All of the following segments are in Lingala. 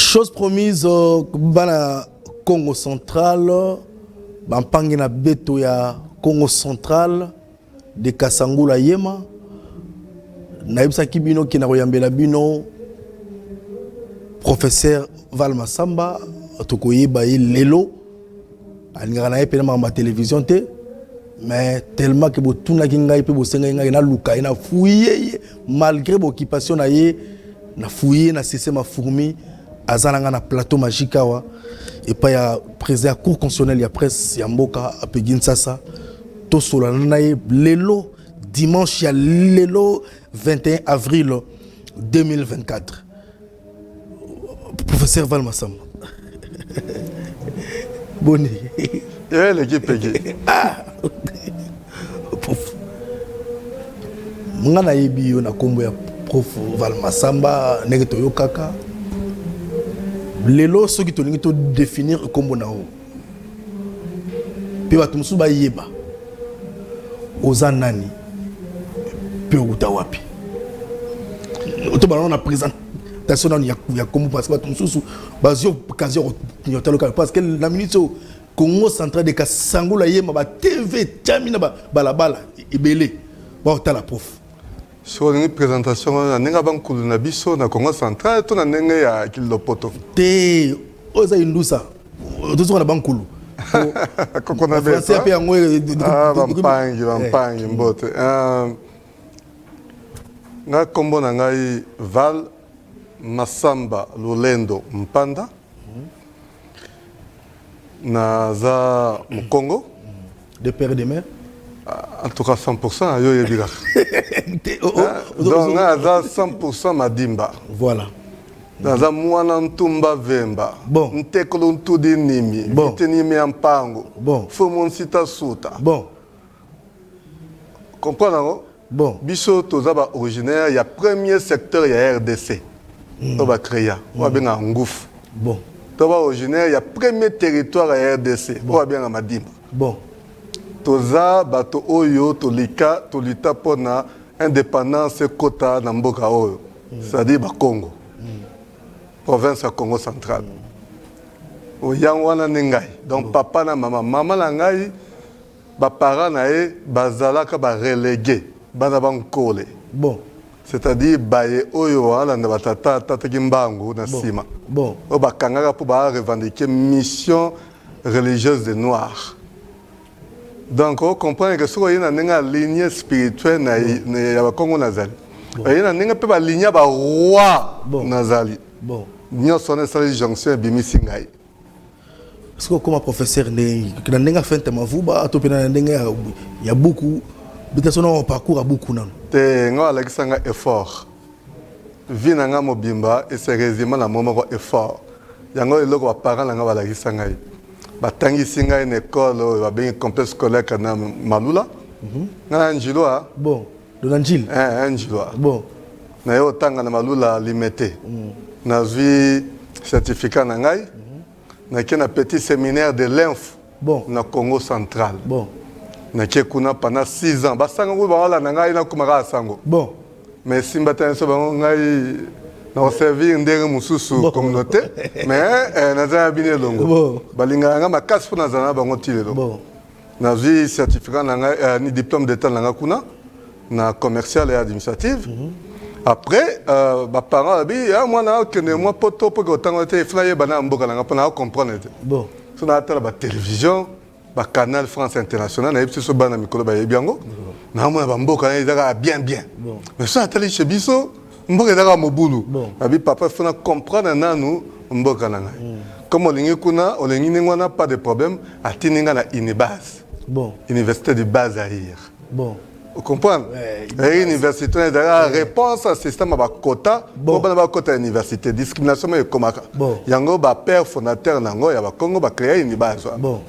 Chose promise, bana Congo central, bampangi na beto ya Congo central, de Kasangula Yema, naibsa kibino ki na koyambela bino, professeur Val Massamba, tokoyeba lelo, alingaka na epena ma télévision te, mais tellement que botuna ki ngai pe bosenga ngai na luka na fouiller malgré l'occupation na ye na fouiller na cessé ma fourmi azalanga na plateau magique awa et pas ya président cour constitutionnel ya presse ya mboka apegin sasa to sola na ye lelo dimanche ya lelo 21 avril 2024 professeur Val Massamba Boni l'équipe Mungana yebi yo na kombo ya prof Val Massamba nege toyo kaka lelo soki tolingi to définir kombo na o pe batu musu ba yeba oza nani pe uta wapi to ba na présentation ya kombo parce que batu musu bazio occasion nyotalo parce que la minute Congo central de Kasangula yema ba TV tamina ba balabala ebele ba otala prof sur une présentation na nenga bankulu na biso na Congo central to na nenga ya Kilopoto te oza indusa to na bankulu ko na be français pe yango bampangi mbote nga kombo na ngai Val Massamba Lolendo Mpanda naza Congo de père et de mère en tout cas 100% yo yebika donc naza 100% Madimba voilà naza mwana ntumba vemba bon ntekolo ntudi nimi bon nimi ampango bon fo mon sita suta bon comprendre bon biso toza ba originaire ya premier secteur ya RDC to ba créa wa benga nguf bon toba originaire ya premier territoire ya RDC wa benga Madimba bon toza bato oyo tolika tolita pona indépendance kota na mboka oyo c'est-à-dire ba Congo province ya Congo central o yang wana nengai donc papa na mama na ngai ba parents na e bazalaka ba relégué bana bankole bon c'est-à-dire baye oyo wana na batata tataki mbangu na sima bon o bakangaka po ba revendiquer mission religieuse des noirs. Donc on comprend que ce qu'il y a une lignée spirituelle na ba Congo nazali il y a une pe ba lignée ba roi nazali bon nyo sonne sa jonction bimisi ngai est-ce que comme professeur na nenga fente mavuba to pe na nenga ya beaucoup peut-être on parcours à beaucoup nan te ngo alakisanga effort vie na nga mobimba et c'est résumé na moment effort yango eloko ba parents na nga balakisanga batangisi ngai na école ba bengi complexe scolaire kana Malula na Njilo bon de l'Angile Njilo bon na yo tanga na Malula limité na vie certificat na ngai na kena petit séminaire de l'inf bon na Congo central bon na kuna pendant 6 ans basanga ko bala na ngai na kumaka sango bon mais simba tan so bango ngai na servir ndenge mususu communauté mais na za bine longo balinga nga makasi pona za na bango tilelo bon na vie certificat na ngai ni diplôme d'état na kuna na commercial et administrative après ba parents bi moi na que moi poto pour que autant été flyer bana mboka na pona comprendre bon so na tala ba télévision ba canal France International na yebisi so bana mikolo ba yebiango na mo ba mboka na ezaka bien mais so atali chez biso mboka ezaka mobulu abi papa faut comprendre nanu mboka na ngai comme olingi kuna olingi ngwana pas de problème atininga na Unibase bon université de Bazaïr bon vous comprenez université la réponse à système ba quota bon ba quota université discrimination mais comme yango ba père fondateur nango ya ba Congo ba créer Unibase bon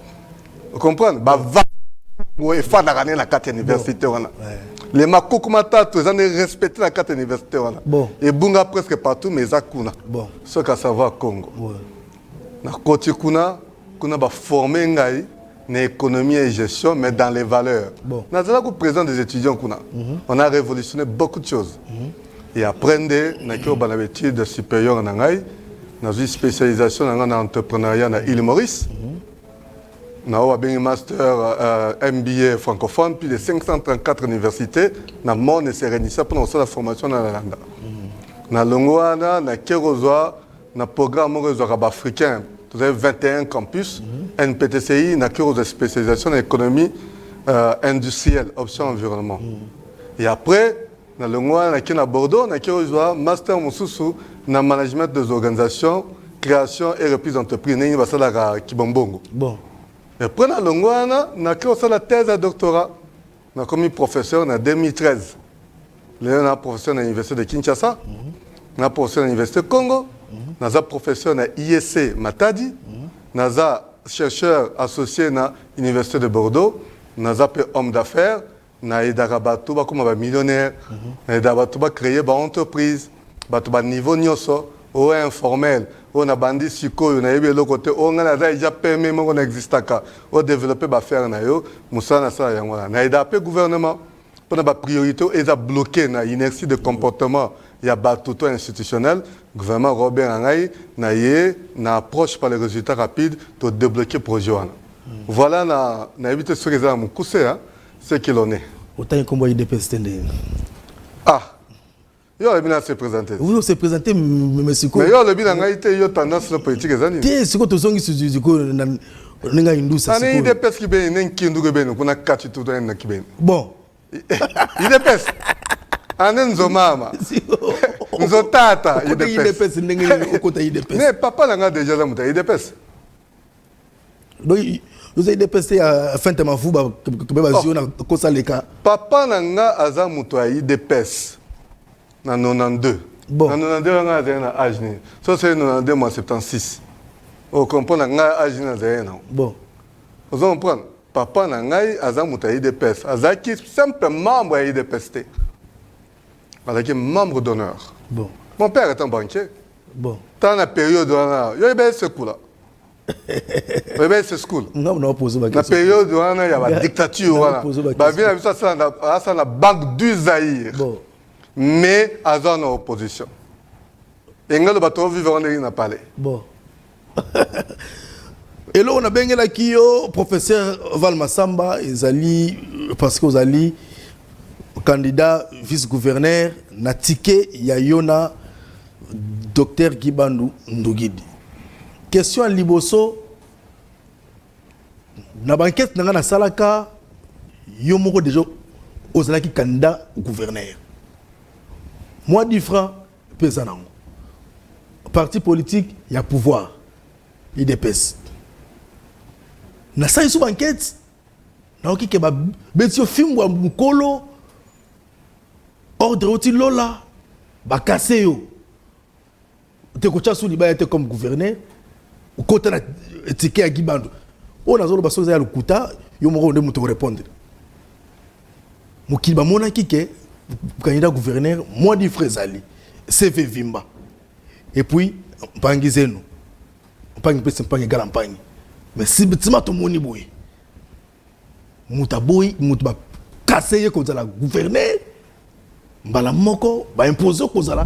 vous comprenez ba va ouais fana kana na carte université wana les makokumata tous en respecter la carte université wana et bunga presque partout mais akuna bon ce qu'à savoir Congo na koti kuna ba former ngai na économie et gestion mais dans les valeurs na zala ko président des étudiants kuna on a révolutionné beaucoup de choses et apprendre na ko bana études supérieures na ngai Dans une spécialisation dans l'entrepreneuriat à l'île Maurice. Nous avons un master MBA francophone, plus de 534 universités dans le monde et Sérénissa pour la formation dans la langue. Dans le Longoana, dans le programme africain, vous avez 21 campus, NPTCI, dans la spécialisation en économie industrielle, option environnement. Et après, dans le Longoana, à Bordeaux, nous avons un master dans le management des organisations, création et reprise d'entreprise, Bon. Et après, dans le Longoana, nous avons la thèse de doctorat. Nous avons commis professeur en 2013. Nous avons professeur à l'Université de Kinshasa, nous avons professeur à l'Université de Congo, nous avons professeur à l'ISC Matadi, nous avons chercheur associé à l'Université de Bordeaux, nous avons homme d'affaires, nous avons comme millionnaire, nous avons créé une entreprise, un niveau nyoso, ou informel. On a bandi siko, on a eu le côté, on a déjà permis, on existe à on développer ba faire na yo, musa na sa yangola. Na ida pe gouvernement pour na ba priorité et a bloqué na inertie de comportement, il y a ba tout institutionnel, gouvernement Robert Angaï na yé na approche par les résultats rapides pour débloquer projet wana. Voilà na éviter ce que ça mon coussé hein, c'est qu'il en est. Autant qu'on voit IDPS tende. Ah. Yo le bilan s'est présenté. Vous s'est présenté monsieur ko. Mais yo le bilan a été yo tendance politique ezani. Té siko to songi su ko ninga indusa siko. Ani IDPS ki be nen kindu ke be no kuna kati tout en ki be. Bon. IDPS. Ani nzomama. Nzotata IDPS ndenge okota IDPS. Mais papa langa déjà za muta IDPS. Donc vous avez dépassé à fin de ma fou que beba ziona ko saleka. Papa langa aza muto IDPS. En 92. Bon. En 92, on a un âge. Ça, c'est en 92, moi, 76. On comprend que on a un âge. Bon. Vous comprenez? Papa n'a pas un IDPS. Il est simple membre de l'IDPS. Il est membre d'honneur. Bon. Mon père est un banquier. Bon. Dans la période où il y a eu ce coup-là. Il y a eu ce coup. On a posé ma question. La période où il y a la dictature. Il y a la banque du Zaïre. Bon. Mais à zone opposition. Et nous bateau vivre dans le palais. Bon. Et là on a bien là qui professeur Val Massamba ezali parce que vous allez candidat vice-gouverneur na ticket ya yona docteur Gibandu Ndugidi. Question à liboso na banquette na salaka yo moko déjà ozalaki candidat gouverneur. Moi, du franc, pesant. Parti politique, il y a pouvoir. Il dépasse. Na ça une enquête. Na oki ke ba betio film wa mukolo ordre oti lola ba casser yo. Te ko tchasu liba était comme gouverneur. Au côté na ticket à Gibandu. On a zolo baso za lukuta yo moko nde muto répondre. Mukili ba mona kike candidat gouverneur, moi du Frezali, CV Vimba. Et puis, Pangizeno. Pangi Galampagne. Mais si tu m'as ton moni boy, Moutaboy, Moutba, cassé comme ça la gouverneur, Mbala Moko, ba imposer comme ça la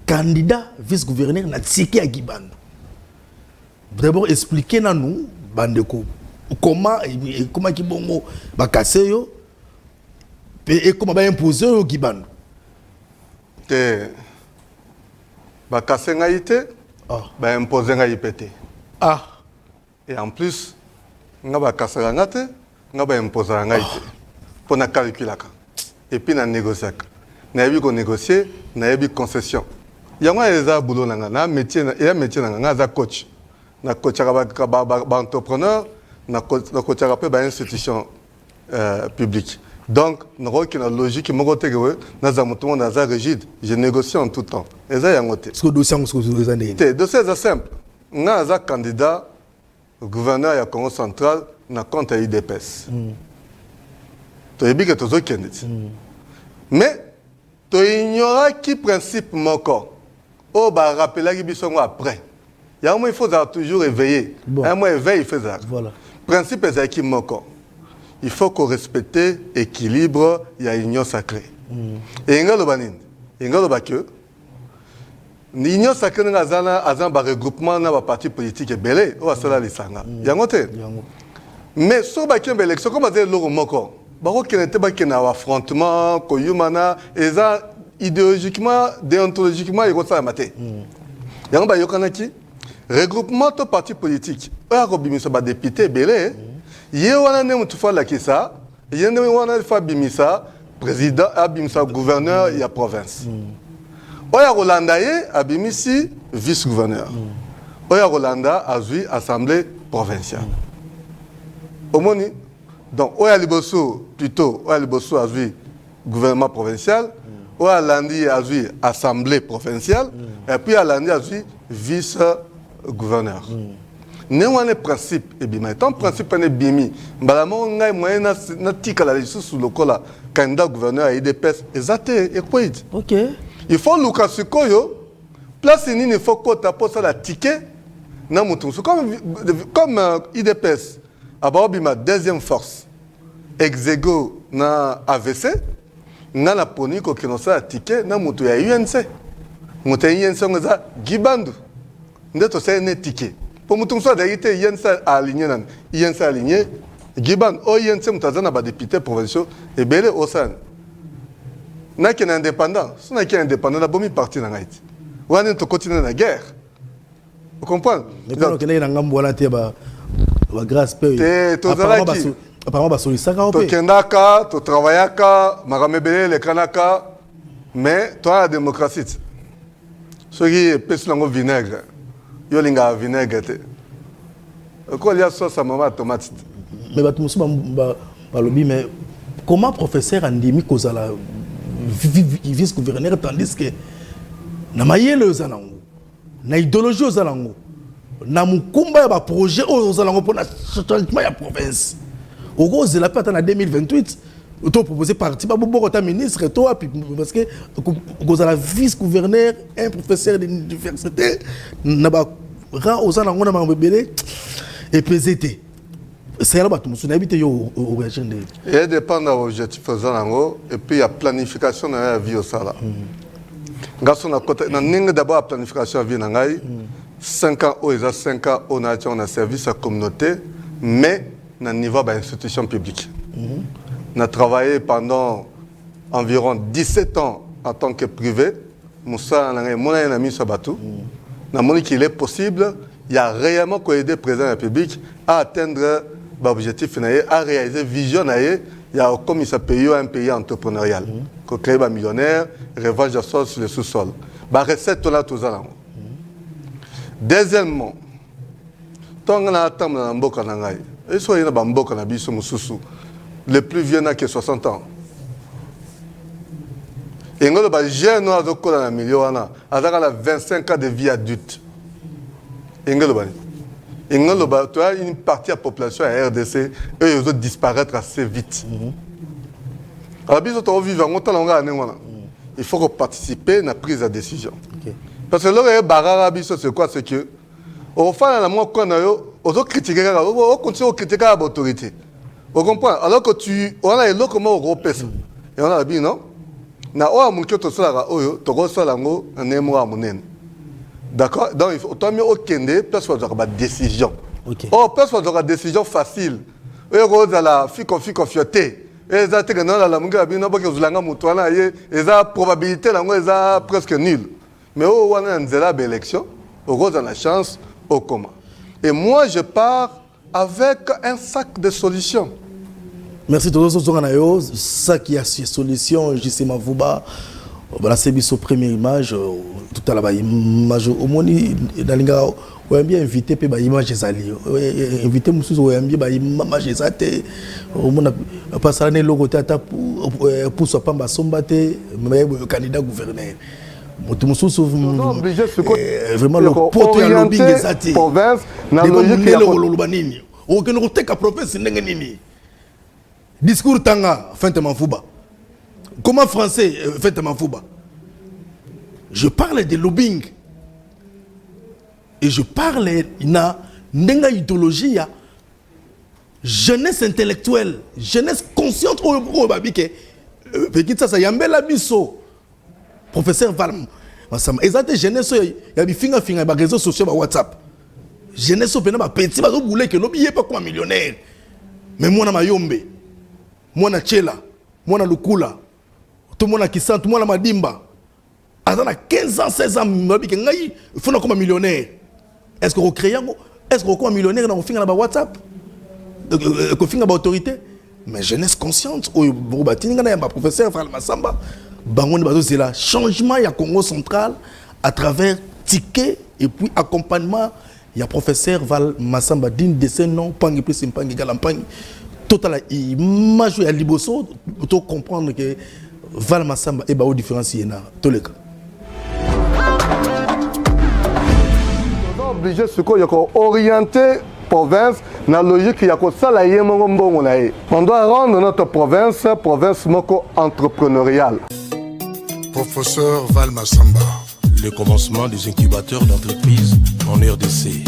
candidat vice-gouverneur na ticket à Gibandu. D'abord, expliquez nous, Bandeko, comment Kibongo, ba cassé yo. Et comment va imposer au Gibandu? Bah casser ngaïté, bah imposer ngaïpété. Ah. Et en plus, nga ba casser ngate, nga ba imposer ngaïté. Pour na calculer. Et puis na négocier. Na yebi ko négocier, na yebi concession. Yanga eza boulot na métier na métier na za coach. Na coach ba entrepreneur, na coach ba institution publique. Donc, nous avons une logique qui est rigide. Je négocie en tout temps. Et ça, c'est ce dossier est dossier simple. Nous avons un candidat gouverneur du Congo central dans le compte IDPS. Tu as dit que tu as dit. Mais, tu ignores qui principe mon corps. Oh, bah, rappeler qui après. Il y a un moment, il faut toujours éveiller. Il y a un moment, éveil, il faut ça. Voilà. Principe, c'est qui mon corps. Il faut qu'on respecte l'équilibre, il y a une union sacrée. Et il y a que l'union sacrée a un regroupement dans parti politique et belé ou à cela les sanga yangote mais sur ba kembe élection comme dire loro moko ba ko kenete ba kena affrontement ko yumana eza idéologiquement déontologiquement et ça maté yango ba yokanaki regroupement to parti politique a ko bimisa ba député belé ye wana ne mutu fa la kisa ye ne wana fa bimisa président abimisa gouverneur ya province Oya Rolanda ye abimisi vice-gouverneur. Oya Rolanda a joué assemblée provinciale. Omoni. Donc Oya Liboso plutôt Oya Liboso a joué gouvernement provincial. Oya Landi a joué assemblée provinciale. Et puis Landi a joué vice-gouverneur. Néanmoins le principe et bima. Tant principe est bimi. Balamo ngai moyen na tika la sous le cola candidat gouverneur à IDPS exact et quoi. OK. Il faut Lucas Sukoyo, place il faut que tu aies la ticket. Comme IDPS, il ma deuxième force, Exego na AVC, na la poni ko kinosa la ticket, na mutu ya UNC. Mutu ya UNC on a Gibandu. Ndeto c'est un ticket. Pour mutu soit d'ailleurs UNC aligné nan, UNC aligné, Gibandu o UNC mutazana ba député provinciaux et belé au sein. N'a qu'un indépendant, si on a qu'un indépendant, on a bon parti dans Haïti. On a continué la guerre. Vous comprenez? Mais quand on a un gambola, tu as grâce paye. Apparemment, bah sur ça quand tu kendaka, tu travaillaka, maramebele le kanaka, mais toi la démocratie. Ceux qui pèsent le vinaigre, yo linga vinaigre te. Quoi il y a sauce à maman tomate. Mais bah tout ça bah lobby mais comment professeur Andimi kozala vice-gouverneur tandis que na mayele ozalango na idéologie ozalango na mukumba ya ba projet ozalango pour na changement ya province ogo zela pata na 2028 to proposer parti ba boko ta ministre to parce que kozala vice-gouverneur un professeur d'université na ba ra ozalango na mabebele et PZT. C'est là que nous habité au régime. Il dépend de l'objectif et puis il y a planification dans la vie au Sala. D'abord la planification de la vie, 5 ans, 5 ans, on a un service à la communauté, mais au niveau de l'institution publique. On a travaillé pendant environ 17 ans en tant que privé. Moussa, on a mis sur bateau. On a montré qu'il est possible, il y a réellement aidé le président de la République à atteindre l'objectif, à réaliser vision, il y a comme il s'appelle un pays entrepreneurial, qu'on crée des millionnaires, revanche de sol sur le sous-sol. La recette, là, tout ça. Deuxièmement, tant qu'on a attendu dans Mboka Nangai, et soit il y a Mboka Nabiso Moussoussou, le plus vieux n'a que 60 ans. Et nous, les jeunes, nous avons milieu, on a 25 ans de vie adulte. Et tu as une partie de la population à RDC, eux, ils vont disparaître assez vite. Il faut participer à la prise de décision. Parce que là, c'est quoi? C'est que, au fond, on critique l'autorité. Vous comprenez? Alors que tu on a l'autre comment on repère ça. Et on a dit non. Na o amunki to sala oyo to go sala ngo nemo amunen. D'accord? Donc il faut autant mieux au kende place pour avoir décision. OK. Oh, place pour avoir décision facile. Et rose à la fioté. Et ça te que non la munga bino ba ke zulanga mutu na ye eza probabilité la ngo eza presque nulle. Mais au wana nzela ba élection, au rose a la chance au comment. Et moi je pars avec un sac de solutions. Merci tout le ça qui a ces solutions, JC Mavouba. Voilà, c'est sa première image. Tout à l'heure, image au moins dans les gars, on a bien invité puis image zali. Invité monsieur on a bien image zate. On a passé l'année logo tata pour soit pas sombate mais candidat gouverneur. Vraiment le pote ya lobbying zate. Province na logique ya lolobanini. Aucun côté ka province ndengenini. Discours Tanga, Fente Manfouba. Comment français, Fente Manfouba? Je parle de lobbying. Et je parle de idéologie, jeunesse intellectuelle, jeunesse consciente. Professeur Valm, Masamba. Exactement, jeunesse, il y a des réseaux sociaux, WhatsApp. Jeunesse, il y a des petits, qui ne pas comme un millionnaire. Mais moi, je Mayombe, moi, je Chela, moi, je Lukula, tout le monde qui sent, tout le monde Madimba. À 15 ans, 16 ans, il faut comme un millionnaire. Est-ce que vous créez un millionnaire dans le WhatsApp? Qu'on fait une autorité? Mais jeunesse consciente, professeur Val Massamba, c'est le changement du Congo central à travers ticket et puis accompagnement. Il y a professeur Val Massamba d'une de ces noms, Pangi plus Pangi Galampang, total image à Liboso pour comprendre que Val Massamba est bao différencié dans tous les cas. Obligé ce qu'on a orienté province dans la logique qu'il y a que ça là on doit rendre notre province moko entrepreneuriale. Professeur Val Massamba, le commencement des incubateurs d'entreprise en RDC.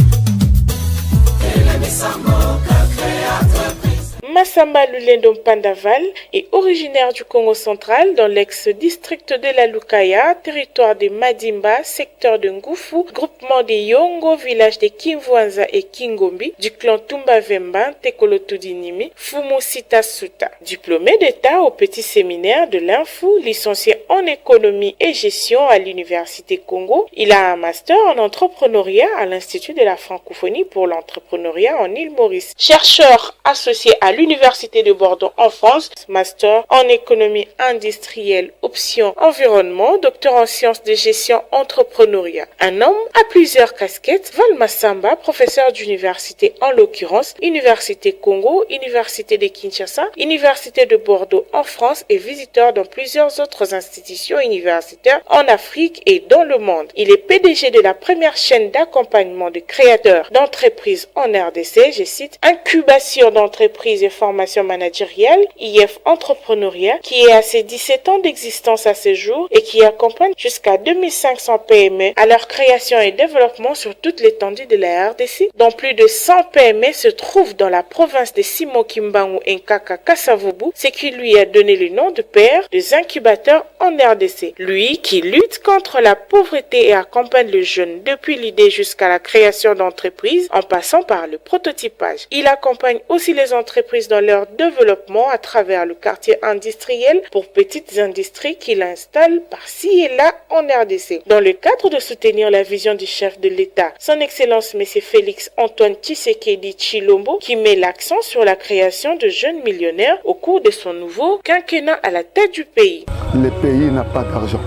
Massamba Lulendo Pandaval est originaire du Congo central dans l'ex-district de la Lukaya, territoire de Madimba, secteur de Ngufu, groupement de Yongo, village de Kimvwanza et Kingombi, du clan Tumba Vemba, Tekolotudinimi, Fumu Sita Suta. Diplômé d'État au petit séminaire de l'Info, licencié en économie et gestion à l'Université Congo, il a un master en entrepreneuriat à l'Institut de la francophonie pour l'entrepreneuriat en île Maurice. Chercheur associé à l'Université de Bordeaux en France, master en économie industrielle, option environnement, docteur en sciences de gestion entrepreneuriat. Un homme à plusieurs casquettes, Val Massamba, professeur d'université en l'occurrence, Université Congo, Université de Kinshasa, Université de Bordeaux en France et visiteur dans plusieurs autres institutions universitaires en Afrique et dans le monde. Il est PDG de la première chaîne d'accompagnement de créateurs d'entreprises en RDC, je cite, incubation d'entreprises et formation managériale, IF Entrepreneuriat, qui est à ses 17 ans d'existence à ce jour et qui accompagne jusqu'à 2500 PME à leur création et développement sur toute l'étendue de la RDC, dont plus de 100 PME se trouvent dans la province de Simo Kimbangu Nkaka Kasavubu, ce qui lui a donné le nom de père des incubateurs en RDC. Lui qui lutte contre la pauvreté et accompagne le jeune depuis l'idée jusqu'à la création d'entreprises en passant par le prototypage. Il accompagne aussi les entreprises dans leur développement à travers le quartier industriel pour petites industries qu'il installe par-ci et là en RDC. Dans le cadre de soutenir la vision du chef de l'État, son Excellence M. Félix Antoine Tshisekedi Tshilombo, qui met l'accent sur la création de jeunes millionnaires au cours de son nouveau quinquennat à la tête du pays. Le pays n'a pas d'argent.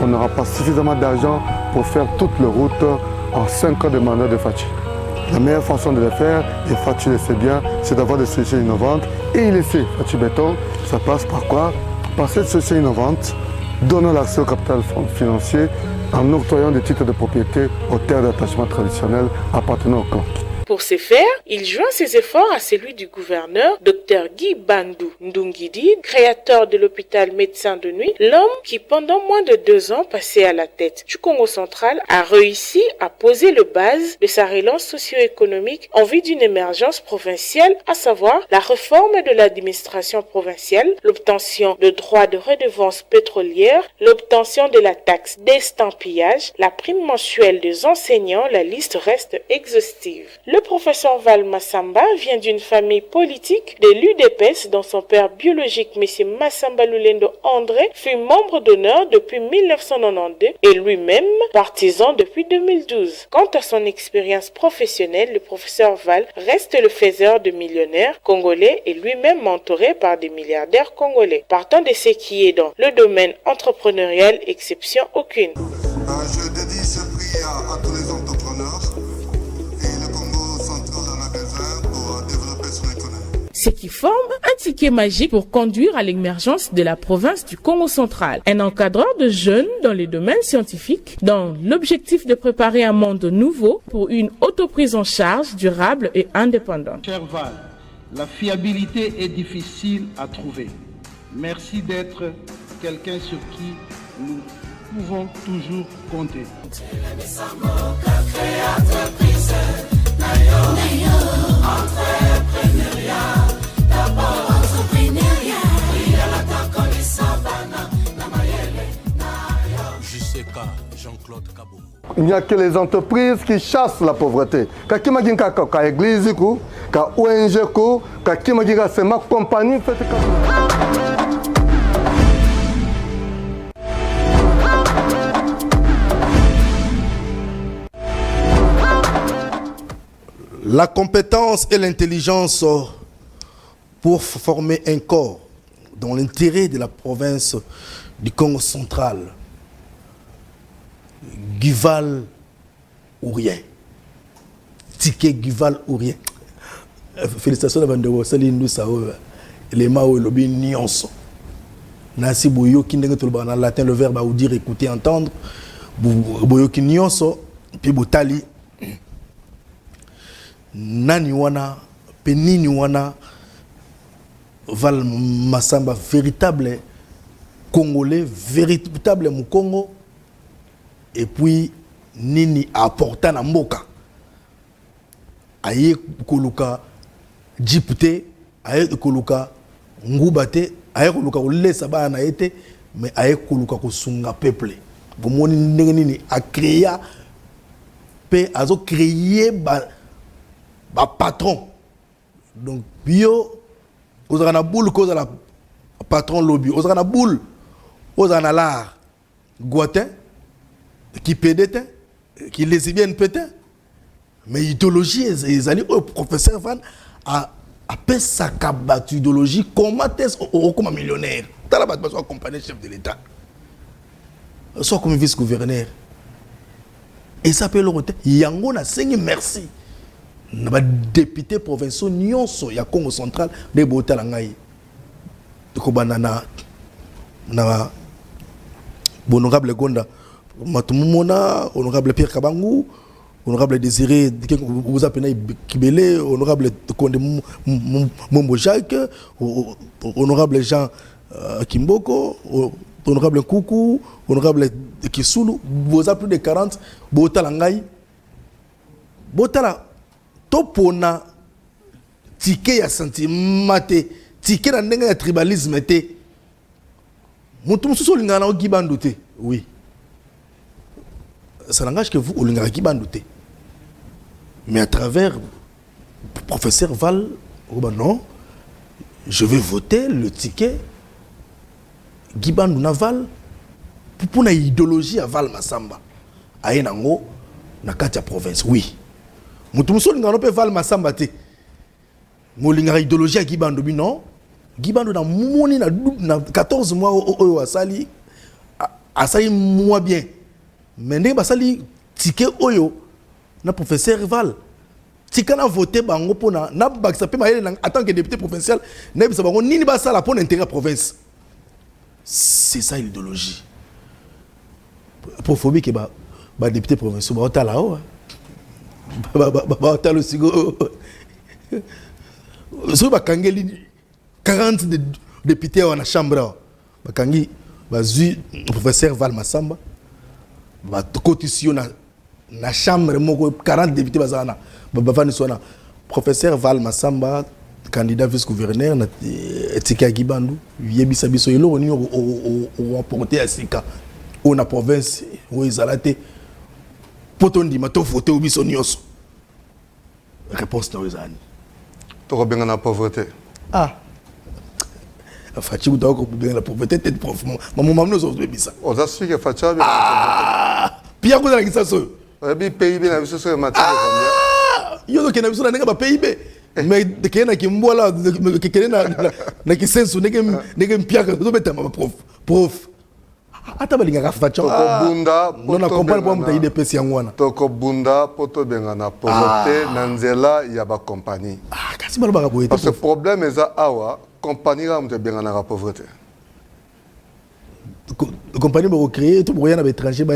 On n'aura pas suffisamment d'argent pour faire toutes les routes en 5 ans de mandat de Fachi. La meilleure façon de le faire, et Fachi le sait bien, c'est d'avoir des solutions innovantes. Et il le sait, Fachi Béton, ça passe par quoi? Par cette solution innovante, donnant l'accès au capital financier en octroyant des titres de propriété aux terres d'attachement traditionnelles appartenant au clan. Pour ce faire, il joint ses efforts à celui du gouverneur, Dr Guy Bandou Ndungidi, créateur de l'hôpital médecin de nuit, l'homme qui pendant moins de 2 ans passé à la tête du Congo central a réussi à poser le base de sa relance socio-économique en vue d'une émergence provinciale, à savoir la réforme de l'administration provinciale, l'obtention de droits de redevance pétrolière, l'obtention de la taxe d'estampillage, la prime mensuelle des enseignants, la liste reste exhaustive. Le professeur Val Massamba vient d'une famille politique de l'UDPS dont son père biologique, M. Massamba Lulendo André, fut membre d'honneur depuis 1992 et lui-même partisan depuis 2012. Quant à son expérience professionnelle, le professeur Val reste le faiseur de millionnaires congolais et lui-même mentoré par des milliardaires congolais. Partant de ce qui est dans le domaine entrepreneurial, exception aucune. Je dédie ce prix à tous les entrepreneurs. Ce qui forme un ticket magique pour conduire à l'émergence de la province du Congo central. Un encadreur de jeunes dans les domaines scientifiques, dans l'objectif de préparer un monde nouveau pour une autoprise en charge durable et indépendante. Cher Val, la fiabilité est difficile à trouver. Merci d'être quelqu'un sur qui nous pouvons toujours compter. JCK, Jean Claude Kabongo. Il n'y a que les entreprises qui chassent la pauvreté. Quand il y a l'église, quand ONG, quand il y a ma compagnie, la compétence et l'intelligence pour former un corps dans l'intérêt de la province du Congo central. Guival ou rien. Ticket Guival ou rien. Félicitations à Vandeo, salut nous ça. Les mao et lobby nuance. Nasi boyo qui n'est pas en latin le verbe à dire écouter entendre. Boyo qui nuance puis botali. Nani wana penini wana Val Massamba véritable Congolais, véritable Mukongo. Et puis nini apporta na mboka aye koluka jipute aye koluka ngubate aye koluka olesa bana ete mais aye koluka kosunga peuple bomoni ndenge nini a créer pe azo créer ba patron donc bio ozaka na boule cause la patron lobby ozaka na boule ozaka na l'art Guatin qui pédait, qui lesbienne peut-être, mais idéologie, ils allaient au professeur Van a fait sa cabatte idéologie, comment est-ce comme un millionnaire, dans la base, soit accompagné chef de l'État, soit comme vice-gouverneur. Et ça peut le retour. Yango na sengi merci. N'a député provincial nyonso ya Congo central de Botala ngai. Ko banana na honorable Gonda Matumona, honorable Pierre Kabangu, honorable Désiré, vous appelez Kibele, honorable Konde Mombo Jacques, honorable Jean Kimboko, honorable Koukou, honorable Kisulu, vous avez plus de 40, Botala Ngai. Botala, topona, ticket ya sentimate, ticket na ndenga ya tribalisme te. Moutoum sous lingana o gibandoute, oui. Ça n'engage que vous, Olingara Kibandouté. Mais à travers le professeur Val, non, je vais voter le ticket Gibandou Naval pour une idéologie à Val Massamba. À Enango, na Katia province, oui. Moutoumso Lingara peut Val Massamba te. Molingara idéologie à Gibandou, non. Gibandou na mouni na 14 mois au Asali, Asali moi bien. Mais ndenge basali ticket oyo na professeur Val tika na voté bango pona na bakisa pe mayele en tant que député provincial na bisa bango nini basala pour l'intérêt province. C'est ça l'idéologie. Pour phobie que ba député provincial ba otala o ba otala sigo so ba kangeli 40 députés na chambre ba kangi ba zu professeur Val Massamba ba cotisation na chambre moko 40 députés bazana bavani sona professeur Val Massamba candidat vice-gouverneur na etika Gibandu yebisa biso elo oni o apporter asika on a province où izalate potondi mato voter biso nyonso réponse na wezani to robenga na pauvreté Fachi doit bien la pauvreté tête profond maman maman nous autres bisa on a su que Fachi Pia ko na kisa so bi PIB na biso so matière combien yo ke na biso na nga ba PIB mais de ke na kimbola ke na kisensu nege mpia ko zo beta prof ata balinga ka Fachi bunda non na comprendre pour muta IDPS yangwana toko bunda poto benga na pauvreté na nzela ya ba compagnie kasi balo ba boyete parce que problème eza awa compagnie là muta benga na pauvreté compagnie va recréer tout pour rien à l'étranger ba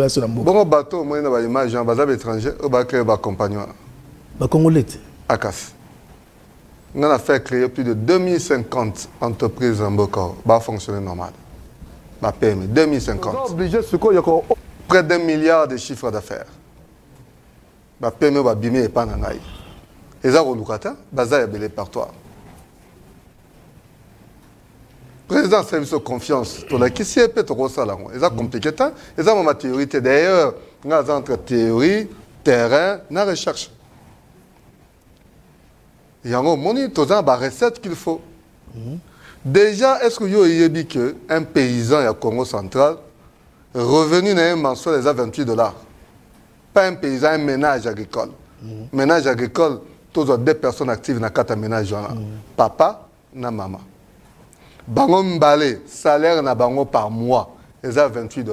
sur la mboka bon bateau moi na ba image en bas étranger ba créer ba compagnie ba congolais akas on a fait créer plus de 2050 entreprises en mboka ba fonctionner normal ba PME 2050 obligé ce quoi il y a près d'1 milliard de chiffre d'affaires ba PME ba bimé pas na ngai eza ko lukata baza ya belé par toi président service de confiance to la kisi pe to ko sala ngo eza compliqué tant eza ma théorie d'ailleurs nga entre théorie terrain na recherche yango moni to za ba recette qu'il faut déjà est-ce que yo yebi que un paysan au Congo central revenu na mensuel les $28 pas un paysan un ménage agricole ménage agricole tous deux personnes actives na kata ménage papa na maman bango mbale salaire na bango par mois les $28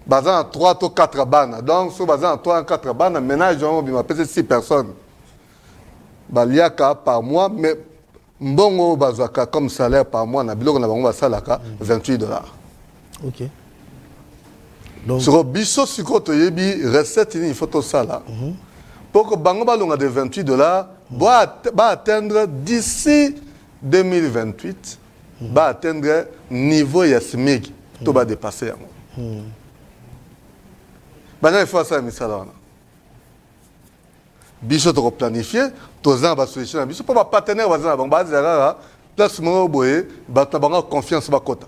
bazan 3 ou 4 bana donc so bazan 3 ou 4 bana ménage on bima pese 6 personnes baliaka par mois mais mbongo bazaka comme salaire par mois na biloko na bango basalaka $28 OK donc sur biso siko to yebi recette il faut to sala pour que bango balonga de $28 va atteindre d'ici 2028 va atteindre niveau ya SMIC to va dépasser yango il faut ça misala wana biso to planifier to za ba solution biso pour ba partenaire bazana bango bazala place mo boye ba tabanga confiance ba kota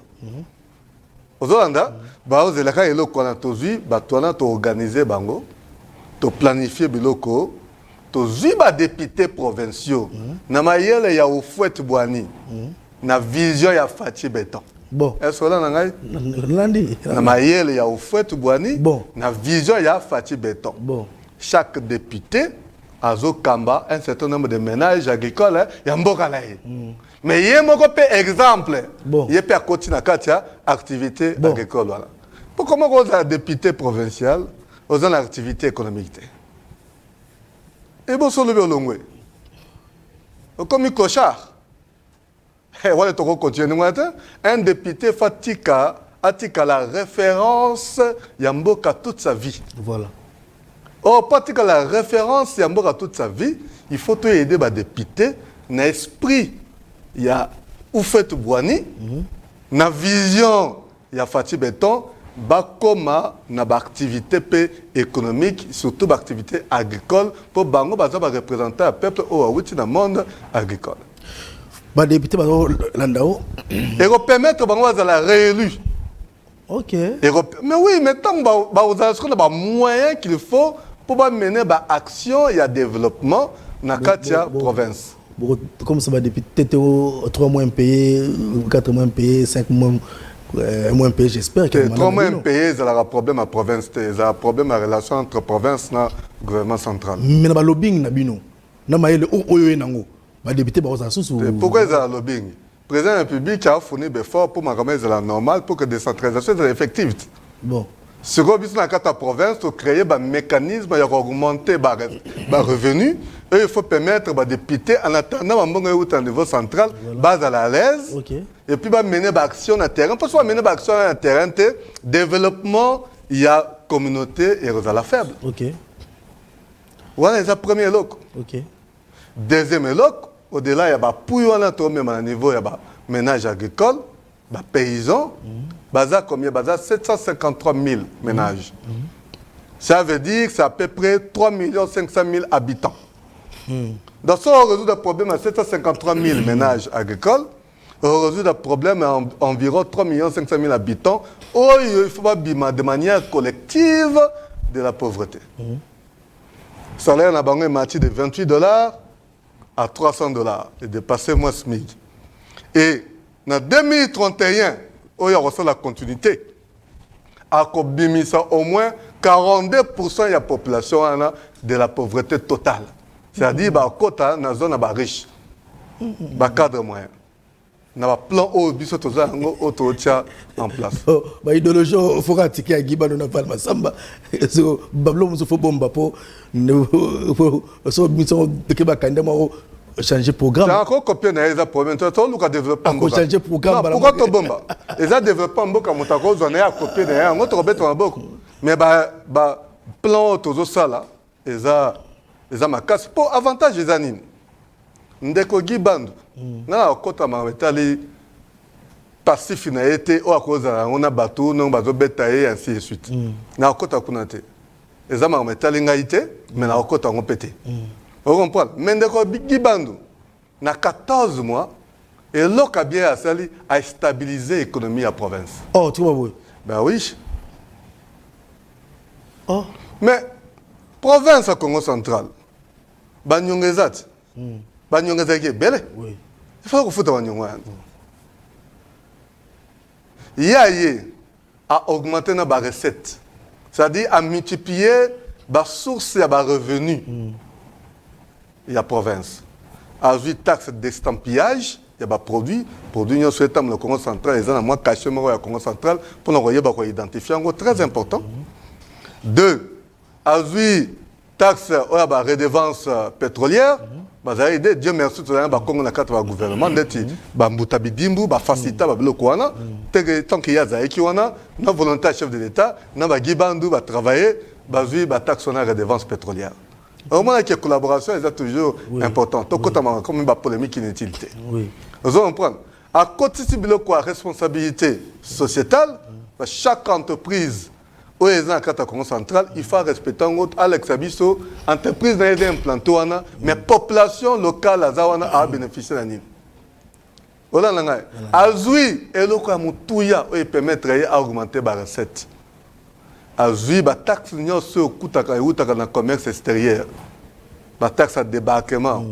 ozolanda ba ozelaka eloko na tozui ba tona to organiser bango to planifier biloko to zui ba députés provinciaux na mayele ya Houphouët Boigny na vision ya Fathi Beton bon est-ce que là ngai landi na mayele ya Houphouët Boigny bon na vision ya Fathi Beton bon chaque député azo kamba un certain nombre de ménages agricoles ya mboka na ye mais yé moko pe exemple bon yé pe akoti na katia activité agricole voilà pour comment on a député provincial aux en activité économique et bon sur le longwe comme clochard voilà to continuer un député fatika atika la référence ya mboka toute sa vie voilà. Oh, pas que la référence y a toute sa vie, il faut te aider les députés, na esprit il y a Houphouët Boigny, na vision il y a Fathi Beton, ba koma na ba activité économique, surtout ba activité agricole pour bango ba représenter le peuple au awiti na monde agricole. Ba député ba landao et permettre bango à la réélu. OK. Mais oui, mais tant que vous avez moyens qu'il faut pour mener des actions et développement dans la province. Comme ça va depuis 3 mois payés, 4 mois payés, 5 mois payés, j'espère que 3 mois payés, c'est un problème à la province, c'est un problème à la relation entre la province et le gouvernement central. Mais le lobbying, pourquoi il y a le lobbying? Le président de la République a fourni des efforts pour que la normale, pour que la décentralisation soit effective. Bon. Ce qu'on a dans la province, c'est créer un mécanisme pour augmenter les revenus. Et il faut permettre aux députés, en attendant au niveau central, base à l'aise. Okay. Et puis mener des actions sur le terrain. Parce que mener des actions sur le terrain, développement, il y a communauté et la faible. OK. Voilà, c'est le premier loc. OK. Deuxième loc, au-delà, il y a un niveau, il y a un ménage agricole, des paysans. Baza combien? Baza 753 000 ménages. Ça veut dire que c'est à peu près 3 500 000 habitants. Dans ce on résout le problème à 753 000 ménages agricoles. On résout le problème à environ 3 500 000 habitants. Où il faut pas de manière collective de la pauvreté. Le salaire n'a pas mati de $28 à $300 et dépasser moins SMIC. Et en 2031, il y a la continuité. À Kobimisa, au moins 42% de la population de la pauvreté totale. C'est-à-dire que la zone riche, le cadre moyen. Il y a un plan au biso en place. L'idéologie, il faut ratifier à Guiba, on a pas le Massamba. Bablo, il faut bomba pour changer programme. Tu as encore copié les problèmes. Tu as encore développé un changer programme. Pourquoi tu bomba? Ils ont développé un peu comme tu as copié derrière. On a un peu. Mais le plan autour ça là, ils ont ma casse pour avantage des animes. Ndeko Gibando. Na kota ma metali passif na été ou à cause on a bateau non bateau betaillé ainsi de suite. Na kota kunate. Ils ont ma metali ngaité mais na kota on pété. Vous comprenez? Mais Ndeko Gibando. na 14 mois et l'autre bien a stabilisé l'économie de la province. Oh, tu vois, oui. Ben oui. Oh. Mais province à Congo central, Banyongezat, Banyongezat belle. Oui. Il faut que vous Banyongezat. Il a augmenté nos recettes, c'est-à-dire à multiplier les sources et les revenus. Il y a province. A vu taxe d'estampillage, il y a des produits nous souhaitons le Congo central, ils ont moins caché le Congo central pour nous identifier, très important. 2, a vu taxe ou la redevance pétrolière, Dieu merci, tu as un Congo dans le gouvernement, Bambuta Bidimbu, Facilita, Bablokwana, tant qu'il y a Zaïkiwana, nos volontaires chef de l'État, nous avons Gibandu, travailler, vu la taxe sur la redevance pétrolière. Au moins, la collaboration est toujours importante. Donc, comme une polémique inutilité. Oui. Vous comprenez? À côté de la responsabilité sociétale, chaque entreprise où est dans le Congo central, il faut respecter Alex Abisso, entreprise n'a été implantée, mais la population locale a bénéficié de l'année. Voilà, Azui est le cas où permettre d'augmenter les recettes. Azui, la taxe sur le commerce extérieur, la taxe à débarquement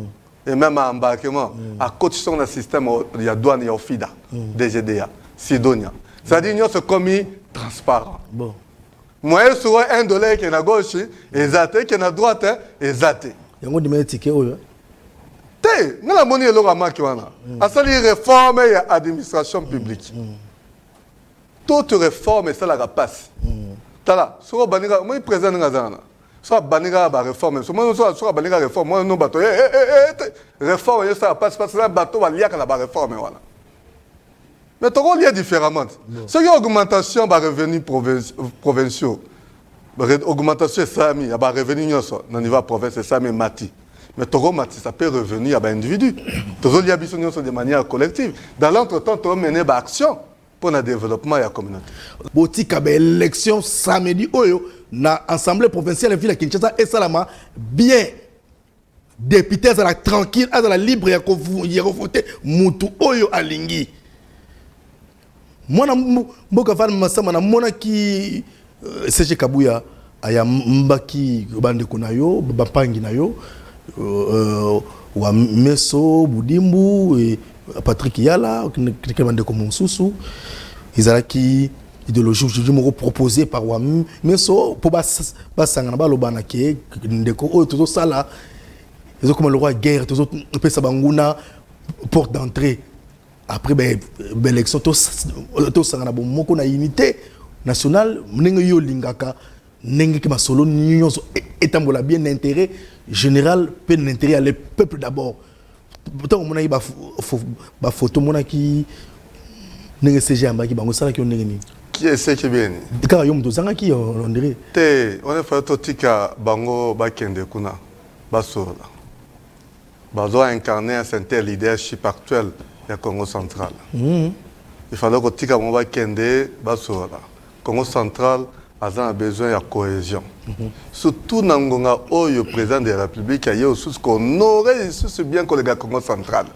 et même à embarquement, à côté de système de douane et FIDA, DGDA, Sidonia. C'est-à-dire que c'est commis transparent. Bon. Moi, sur $1 qui est à gauche, exact, qui est à droite, exact. Il y a un ticket. Té, nous la monnaie est là qui wana. À ça les réformes et administration publique. Toute réforme ça la passe. Tala, sur baniga, moi président ngazana. Sur baniga ba réforme, sur baniga réforme, moi non bateau. Réforme ça passe parce que bateau va lier à la réforme wana. Mais tu lié différemment. C'est une augmentation de revenus provinciaux. Augmentation de SAMI, il y a des revenus au niveau de la province, c'est SAMI Mati. Mais Togo Mati, ça peut revenir à l'individu. Togo lié de manière collective. Dans l'entretemps, tu as mené des actions pour le développement de la communauté. Botika ba élection samedi oyo na assemblée provinciale de ville Kinshasa et Salama bien député à la tranquille à la libre ya voter mutu oyo alingi. Mwana mboka Val Masamba na mona ki Serge Kabuya aya mbaki bande kunayo bapangi nayo wa Meso Budimbu et Patrick Yala qui bande comme Monsusu izalaki idéologie aujourd'hui moko proposé par wa Meso pour basanga na balobana ke ndeko o toto sala ils ont comme le roi guerre tous autres pesa banguna porte d'entrée. Après l'élection, tout ça na bomoko na unité nationale, n'engue yo lingaka, n'engue ki masolo n'union étambola bien l'intérêt général, pe l'intérêt à le peuple d'abord. Pourtant on a eu ba photo mona ki n'engue CG amba ki bango sala ki on n'engue ni. Qui est ce qui vient? Car yo mto zanga ki on dirait. On a fait totika bango ba kende kuna basoro. Bazo incarner un certain leadership actuel. Congo central. Il fallait que Tika Mouba Kende Basora. Congo central a besoin de cohésion. Surtout dans le président de la République, il y a aussi qu'on aurait bien que le Congo central.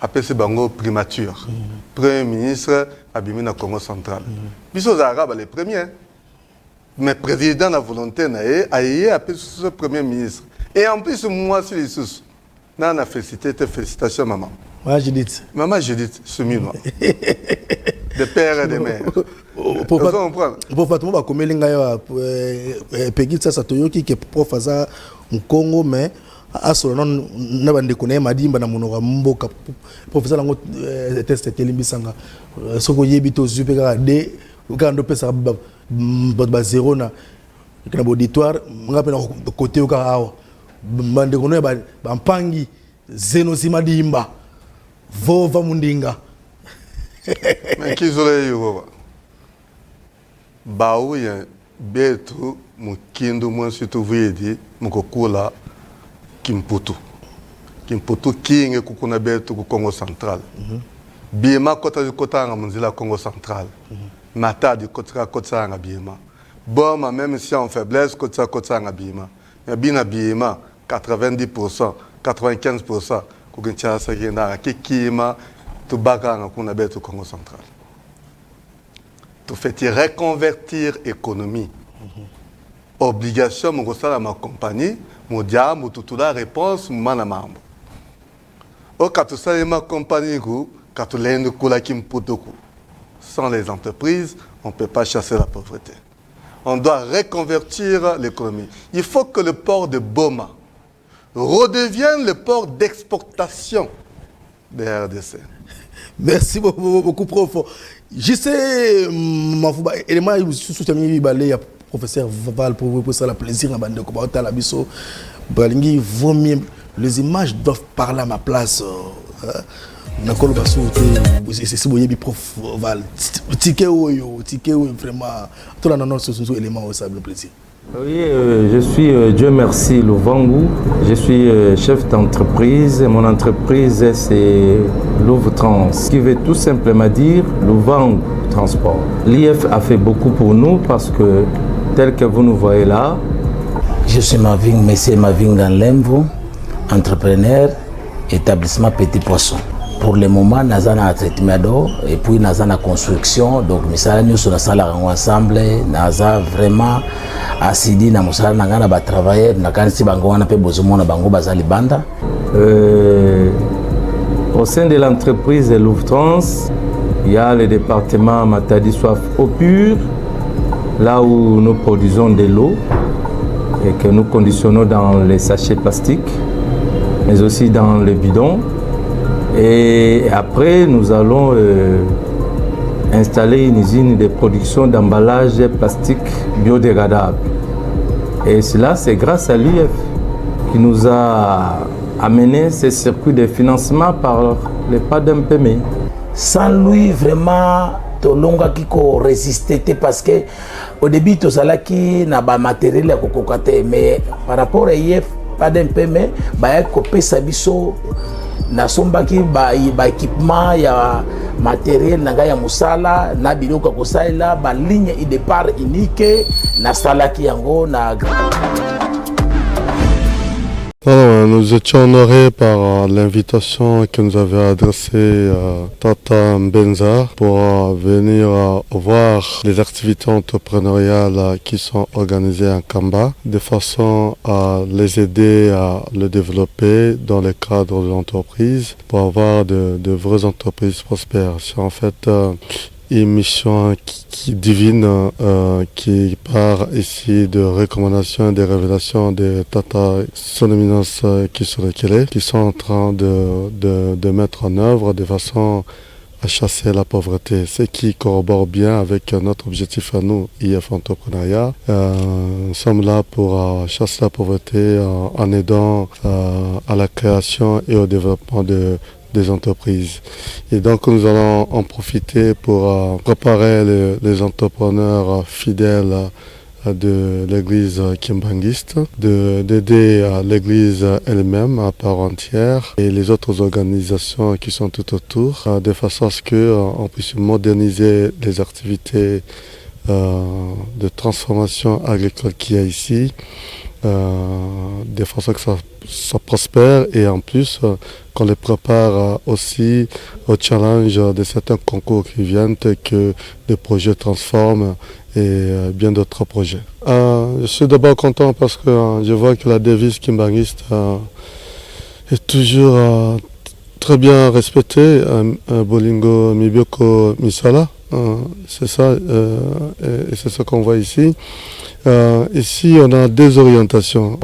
Après c'est bango primature. Premier ministre abîmé dans le Congo central. Puis aux Arabes les premiers. Mais président de la volonté a eu appelé ce premier ministre. Et en plus moi sur les sous. Non, on a félicitations maman. Ouais, Judith. Maman Judith, chemin. Des pères et des mères. Pour Fatou, va comme l'ingaya Peggy ça Toyoki qui est prof à Congo, mais à ce moment n'a pas de connaître Madimba na monora mboka professeur lango test telimbisanga soko yebito zupega de quand pesa ba zéro na auditoire ngape na côté oka awa bande kono ba mpangi zeno simadimba vova mundinga. Mais qui zole yo baou ya betu mukindu mwansi tuvidi mukokula Kimputu kinge kukuna betu ku Congo central. Biema kota nga munzila Congo central. Matadi kota nga biema. Boma même si en faiblesse kota nga biema. Ya bina biema 90%, 95% Kinshasa kenda kikima tubakanga kuna betu Congo central. Tu fais reconvertir économie. Obligation mon gosala ma compagnie, mon diable tout la réponse mana mambo. O quand tu sala ma compagnie go, quand tu l'ende kula kimputoku. Sans les entreprises, on ne peut pas chasser la pauvreté. On doit reconvertir l'économie. Il faut que le port de Boma redevienne le port d'exportation de RDC. Merci beaucoup, prof. Je sais, élément il y a professeur Val pour ça la plaisir à bande de la biso. Balingi vaut mieux, les images doivent parler à ma place. Nakolo baso c'est boyebi prof Val. Ticket vraiment tout la non ce élément au sable plaisir. Oui, je suis, Dieu merci, Louvangu. Je suis chef d'entreprise. Mon entreprise, c'est Louvre-Trans, qui veut tout simplement dire Louvangu Transport. L'IF a fait beaucoup pour nous parce que, tel que vous nous voyez là, je suis monsieur Maving dans l'Emvo, entrepreneur, établissement Petit Poisson. Pour le moment, nous avons un traitement d'eau et puis nous avons une construction. Donc, nous avons ensemble, nous avons vraiment assidé dans le travail. Nous avons au sein de l'entreprise Louvre-Trans, il y a le département Matadi Soif Eau Pure, là où nous produisons de l'eau et que nous conditionnons dans les sachets plastiques, mais aussi dans les bidons. Et après, nous allons installer une usine de production d'emballage plastique biodégradable. Et cela, c'est grâce à l'IF qui nous a amené ces circuits de financement par le pas d'un PME. Sans lui, vraiment, Tolonga qui résistait parce que au début, tout ça qui n'a pas matériel à cocoter, mais par rapport à l'IF, pas d'un PME, bah copé sabiso. Nasombaki ba équipement ya matériel nanga ya musala na biloko kosaila ba ligne de départ unique na salaki yango na. Alors, nous étions honorés par l'invitation que nous avait adressée Tata Mbenza pour venir voir les activités entrepreneuriales qui sont organisées en Kamba, de façon à les aider à le développer dans le cadre de l'entreprise pour avoir de vraies entreprises prospères. C'est en fait une mission qui divine qui part ici de recommandations et de révélations de Tata Son Éminence Kisorekele qui sont en train de mettre en œuvre de façon à chasser la pauvreté, ce qui corrobore bien avec notre objectif à nous, IF Entrepreneuriat. Nous sommes là pour chasser la pauvreté en aidant à la création et au développement des entreprises. Et donc nous allons en profiter pour préparer les entrepreneurs fidèles de l'église kimbanguiste, d'aider l'église elle-même à part entière et les autres organisations qui sont tout autour, de façon à ce qu'on puisse moderniser les activités de transformation agricole qu'il y a ici, de façon que ça prospère et en plus qu'on les prépare aussi au challenge de certains concours qui viennent que des projets transforment et bien d'autres projets. Je suis d'abord content parce que je vois que la devise kimbanguiste est toujours très bien respectée, Bolingo Mibioko Misala, c'est ça, et c'est ce qu'on voit ici. Ici, on a deux orientations.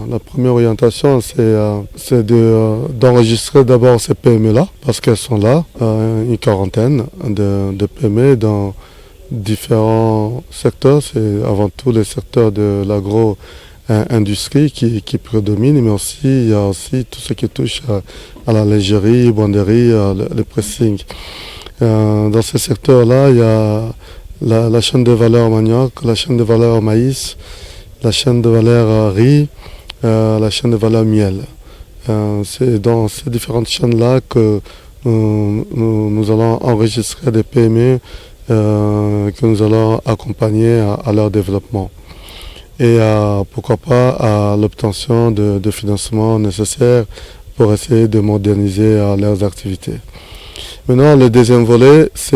La première orientation, c'est d'enregistrer d'abord ces PME-là, parce qu'elles sont là, une quarantaine de PME dans différents secteurs. C'est avant tout le secteur de l'agro-industrie qui prédomine, mais aussi il y a aussi tout ce qui touche à la lingerie, banderie, le pressing. Dans ce secteur-là, il y a la chaîne de valeur manioc, la chaîne de valeur maïs, la chaîne de valeur riz, la chaîne de valeur miel. C'est dans ces différentes chaînes-là que nous allons enregistrer des PME que nous allons accompagner à leur développement. Et pourquoi pas à l'obtention de financements nécessaires pour essayer de moderniser leurs activités. Maintenant, le deuxième volet, c'est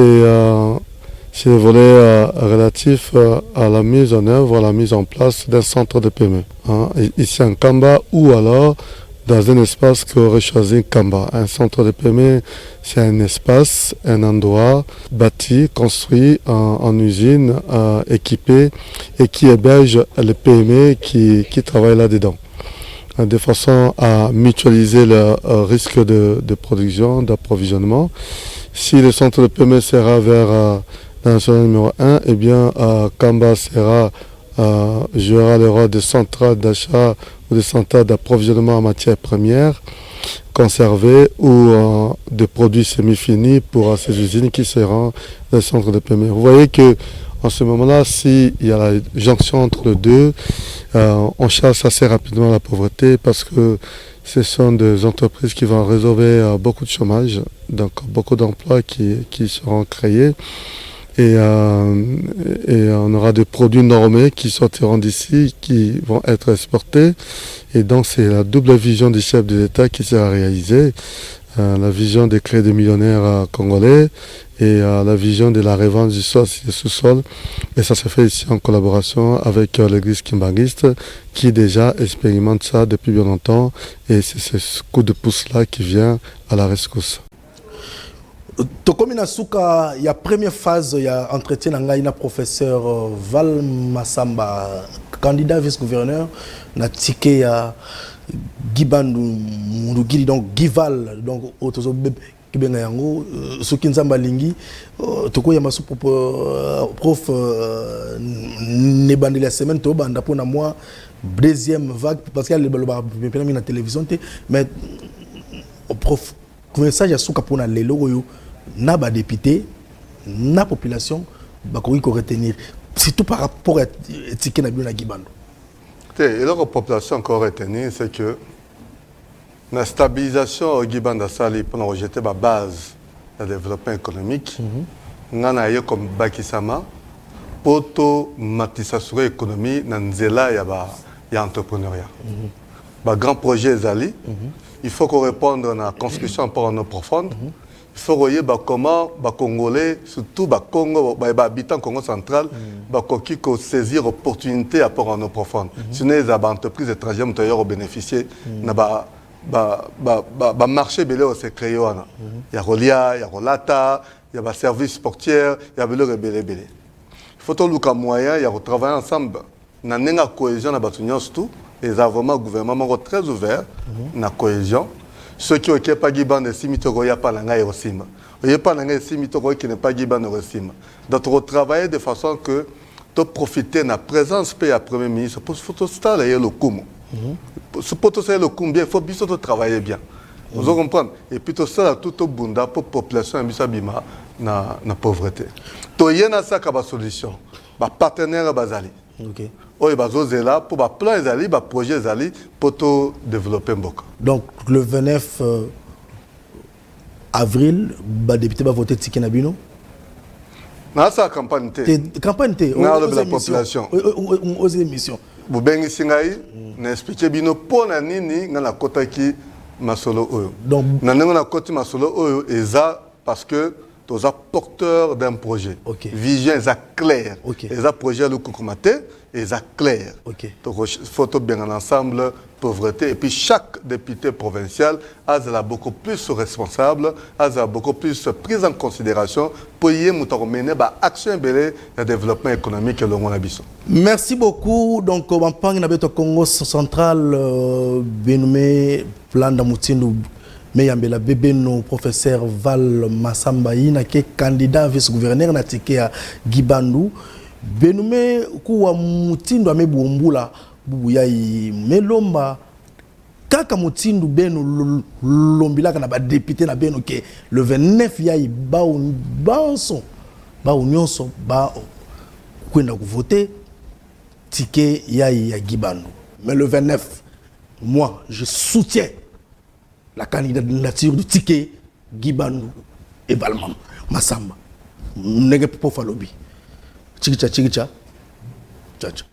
le volet relatif à la mise en œuvre, à la mise en place d'un centre de PME. Ici en Kamba ou alors dans un espace qu'aurait choisi Kamba. Un centre de PME, c'est un espace, un endroit bâti, construit en usine, équipé et qui héberge les PME qui travaillent là-dedans, de façon à mutualiser le risque de production, d'approvisionnement. Si le centre de PME sera vers dans le numéro 1, eh bien Kamba jouera le rôle de centrale d'achat ou de centrale d'approvisionnement en matières premières conservées ou de produits semi-finis pour ces usines qui seront le centre de PME. Vous voyez que en ce moment-là, s'il y a la jonction entre les deux, on chasse assez rapidement la pauvreté parce que ce sont des entreprises qui vont résolver beaucoup de chômage, donc beaucoup d'emplois qui seront créés. Et on aura des produits normés qui sortiront d'ici, qui vont être exportés. Et donc c'est la double vision du chef de l'État qui sera réalisée. La vision des clés des millionnaires congolais et la vision de la revente du sous-sol. Et ça se fait ici en collaboration avec l'église kimbanguiste qui déjà expérimente ça depuis bien longtemps. Et c'est ce coup de pouce-là qui vient à la rescousse. Tokomi na suka ya première phase ya entretien ngai na professeur Val Massamba, candidat vice-gouverneur na ticket ya Gibandu Mundugiri, donc Gival, donc otozo kibenga yango soki nzamba lingi toko ya masu prof ne bandeli la semaine to banda pona moi deuxième vague parce qu'il y a le la télévision mais prof message ya suka pona lelo oyo na ba député na population ba ko retenir surtout par rapport à ticket na bio na Gibandu. Et la population encore retenir c'est que la stabilisation au Gibandu sali pour rejeter la base de développement économique ngana ye comme bakisama poto matisa sur économie na nzela ya entrepreneuriat. Ba grand projet zali il faut qu'on réponde à la construction par nos profonde. Il faut voir comment les Congolais, surtout les Congo, les habitants Congo central, qui saisir l'opportunité à rapport à nos profondes. Sinon, les entreprises étrangères ont bénéficié de marché belé au secret. Il y a Rolia, il y a Rolata, il y a services portiers, il y a belé belé belé. Il faut que les moyens, il y a travailler ensemble. Nous avons une cohésion dans les avocats gouvernement sont très ouverts na cohésion. Ceux qui ont pas Gibandu de Simitoro ya pas langa Hirosima. Il y a pas langa Simitoro qui n'est pas Gibandu de Hirosima. Donc travailler de façon que tu profiter de la présence du Premier ministre pour installer le Kumu. Pour tout ça le Kumu bien, il faut bien travailler bien. Vous comprenez? Et puis tout ça tout au bunda pour population abima na pauvreté. To yena ça ka ba solution. Ba partenaire bazali. OK. Oui, là pour plan ezali, projet ezali pour tout développer Mboka. Donc le 29 avril, le député va voter Tiki Nabino. Non, ça campagne campagne la population. Aux émissions. Vous bengi singai, n'expliquez bino pour na nini na kota ki masolo oyo. Donc na kota masolo oyo eza parce que tous porteurs d'un projet. Vision est claire. Les projets le Koukoumate est clair. Donc il faut bien ensemble pauvreté et puis chaque député provincial a beaucoup plus responsable, a beaucoup plus prise en considération pour y mener action de développement économique et le monde abisso. Merci beaucoup. Donc on parle de Congo central Benumé plan d'Amoutindu. Mais yambela bébé no professeur Val Massamba ina ke candidat vice-gouverneur na tike ya Gibandu Benumé kuwa mutindo amebuombula bubu yai melomba kaka mutindo beno lombilaka na ba député na beno ke le 29 yai ba nyonso ba kwenda ku voter tike yai ya Gibandu. Mais le 29 moi je soutiens la candidature du ticket Gibandu et Val Massamba. Nege popo falobi. Chikicha. Chacha.